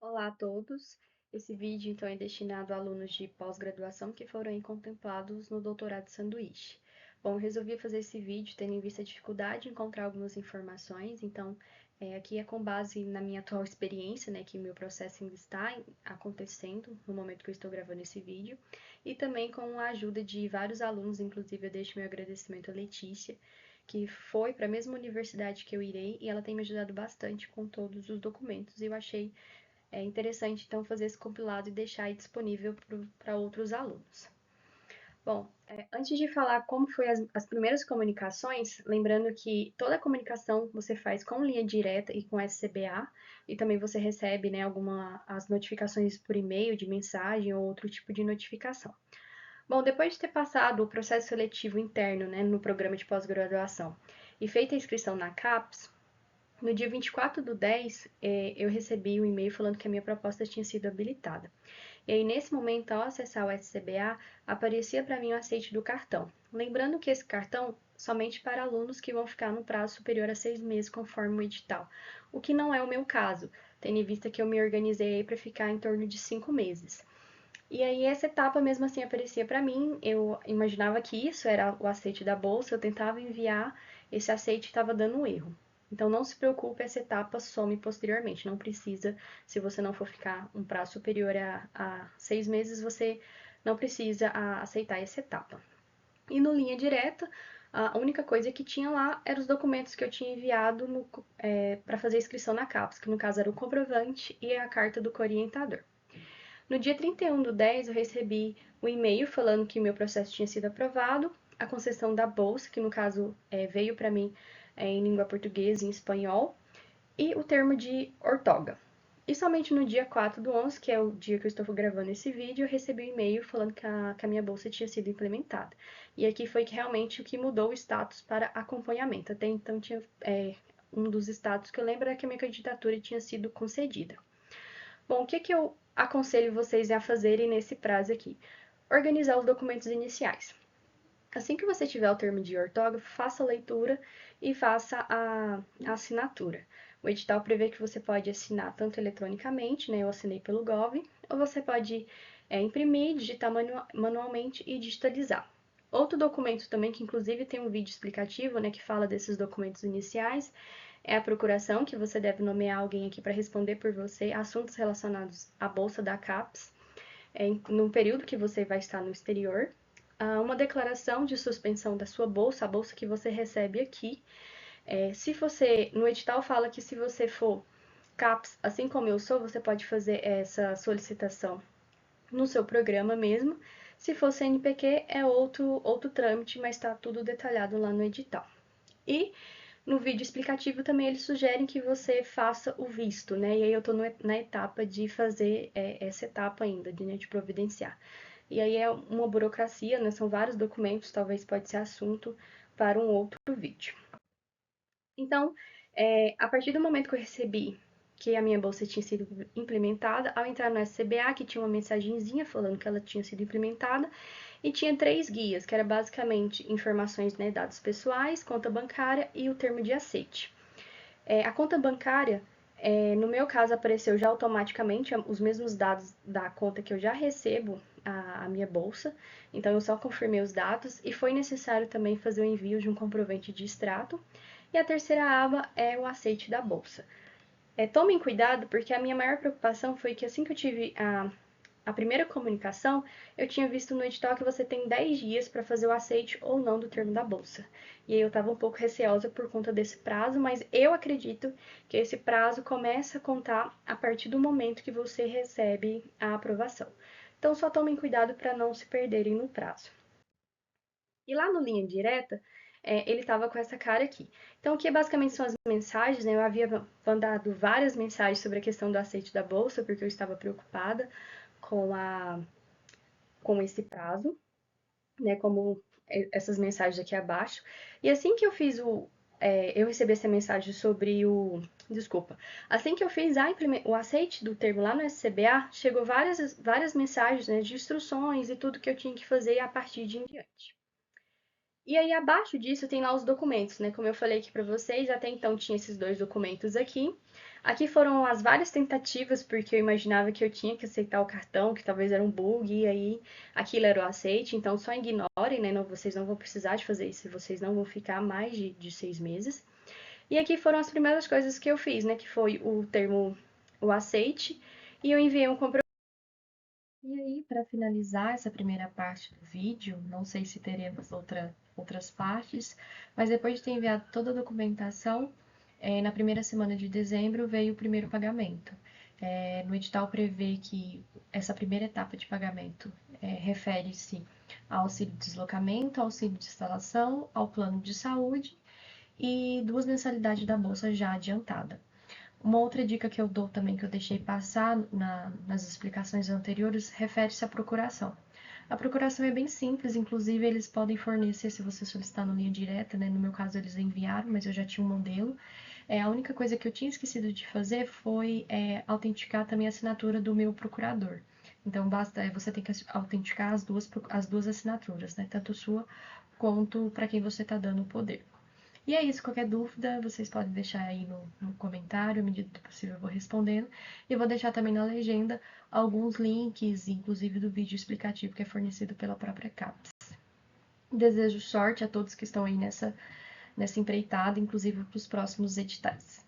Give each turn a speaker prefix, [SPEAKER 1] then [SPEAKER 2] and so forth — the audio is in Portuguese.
[SPEAKER 1] Olá a todos. Esse vídeo então é destinado a alunos de pós-graduação que foram aí contemplados no doutorado de sanduíche. Bom, eu resolvi fazer esse vídeo tendo em vista a dificuldade de encontrar algumas informações, então aqui é com base na minha atual experiência, né, que o meu processo ainda está acontecendo no momento que eu estou gravando esse vídeo, e também com a ajuda de vários alunos, inclusive eu deixo meu agradecimento à Letícia, que foi para a mesma universidade que eu irei, e ela tem me ajudado bastante com todos os documentos, e eu achei interessante, então, fazer esse compilado e deixar aí disponível para outros alunos. Bom, antes de falar como foi as primeiras comunicações, lembrando que toda a comunicação você faz com linha direta e com SCBA, e também você recebe, né, as notificações por e-mail de mensagem ou outro tipo de notificação. Bom, depois de ter passado o processo seletivo interno, né, no programa de pós-graduação e feita a inscrição na CAPES, no dia 24/10, eu recebi um e-mail falando que a minha proposta tinha sido habilitada. E aí, nesse momento, ao acessar o SCBA, aparecia para mim o aceite do cartão. Lembrando que esse cartão somente para alunos que vão ficar no prazo superior a 6 meses, conforme o edital, o que não é o meu caso, tendo em vista que eu me organizei para ficar em torno de 5 meses. E aí, essa etapa mesmo assim aparecia para mim, eu imaginava que isso era o aceite da bolsa, eu tentava enviar, esse aceite estava dando um erro. Então, não se preocupe, essa etapa some posteriormente. Não precisa, se você não for ficar um prazo superior a 6 meses, você não precisa aceitar essa etapa. E no linha direta, a única coisa que tinha lá eram os documentos que eu tinha enviado para fazer a inscrição na CAPES, que no caso era o comprovante e a carta do coorientador. No dia 31/10, eu recebi um e-mail falando que meu processo tinha sido aprovado, a concessão da bolsa, que no caso veio para mim em língua portuguesa e em espanhol, e o termo de ortoga. E somente no dia 4/11, que é o dia que eu estou gravando esse vídeo, eu recebi um e-mail falando que a minha bolsa tinha sido implementada. E aqui foi que realmente o que mudou o status para acompanhamento. Até então tinha um dos status que eu lembro era que a minha candidatura tinha sido concedida. Bom, o que eu aconselho vocês a fazerem nesse prazo aqui? Organizar os documentos iniciais. Assim que você tiver o termo de ortógrafo, faça a leitura e faça a assinatura. O edital prevê que você pode assinar tanto eletronicamente, né? Eu assinei pelo Gov, ou você pode imprimir, digitar manualmente e digitalizar. Outro documento também, que inclusive tem um vídeo explicativo, né, que fala desses documentos iniciais, é a procuração, que você deve nomear alguém aqui para responder por você assuntos relacionados à bolsa da CAPES, no período que você vai estar no exterior. Uma declaração de suspensão da sua bolsa, a bolsa que você recebe aqui. Se você, no edital fala que se você for CAPES, assim como eu sou, você pode fazer essa solicitação no seu programa mesmo. Se for CNPq, é outro trâmite, mas está tudo detalhado lá no edital. E no vídeo explicativo também eles sugerem que você faça o visto, né? E aí eu tô na etapa de fazer essa etapa ainda, de providenciar. E aí é uma burocracia, né? São vários documentos, talvez pode ser assunto para um outro vídeo. Então, a partir do momento que eu recebi que a minha bolsa tinha sido implementada, ao entrar no SCBA, que tinha uma mensagenzinha falando que ela tinha sido implementada, e tinha 3 guias, que era basicamente informações, né, dados pessoais, conta bancária e o termo de aceite. A conta bancária, no meu caso, apareceu já automaticamente os mesmos dados da conta que eu já recebo a minha bolsa, então eu só confirmei os dados e foi necessário também fazer o envio de um comprovante de extrato. E a terceira aba é o aceite da bolsa. Tomem cuidado, porque a minha maior preocupação foi que assim que eu tive a primeira comunicação, eu tinha visto no edital que você tem 10 dias para fazer o aceite ou não do termo da bolsa. E aí eu estava um pouco receosa por conta desse prazo, mas eu acredito que esse prazo começa a contar a partir do momento que você recebe a aprovação. Então só tomem cuidado para não se perderem no prazo. E lá no linha direta, ele estava com essa cara aqui. Então, o que basicamente são as mensagens, né? Eu havia mandado várias mensagens sobre a questão do aceite da bolsa, porque eu estava preocupada com, com esse prazo, né? Como essas mensagens aqui abaixo. E assim que eu fiz eu recebi essa mensagem sobre o. Desculpa. Assim que eu fiz o aceite do termo lá no SCBA, chegou várias mensagens, né, de instruções e tudo que eu tinha que fazer a partir de em diante. E aí, abaixo disso, tem lá os documentos, né? Como eu falei aqui para vocês, até então tinha esses dois documentos aqui. Aqui foram as várias tentativas, porque eu imaginava que eu tinha que aceitar o cartão, que talvez era um bug, e aí aquilo era o aceite, então só ignorem, né? Não, vocês não vão precisar de fazer isso, vocês não vão ficar mais de 6 meses. E aqui foram as primeiras coisas que eu fiz, né? Que foi o termo, o aceite, e eu enviei um comprovante. E aí, para finalizar essa primeira parte do vídeo, não sei se teremos outras partes, mas depois de ter enviado toda a documentação, na primeira semana de dezembro veio o primeiro pagamento. No edital prevê que essa primeira etapa de pagamento refere-se ao auxílio de deslocamento, ao auxílio de instalação, ao plano de saúde e 2 mensalidades da bolsa já adiantada. Uma outra dica que eu dou também, que eu deixei passar nas explicações anteriores, refere-se à procuração. A procuração é bem simples, inclusive eles podem fornecer, se você solicitar no linha direta, né? No meu caso eles enviaram, mas eu já tinha um modelo. A única coisa que eu tinha esquecido de fazer foi autenticar também a assinatura do meu procurador. Então você tem que autenticar as duas assinaturas, né? Tanto sua quanto para quem você está dando o poder. E é isso, qualquer dúvida vocês podem deixar aí no comentário, à medida do possível eu vou respondendo. E eu vou deixar também na legenda alguns links, inclusive do vídeo explicativo que é fornecido pela própria CAPES. Desejo sorte a todos que estão aí nessa empreitada, inclusive para os próximos editais.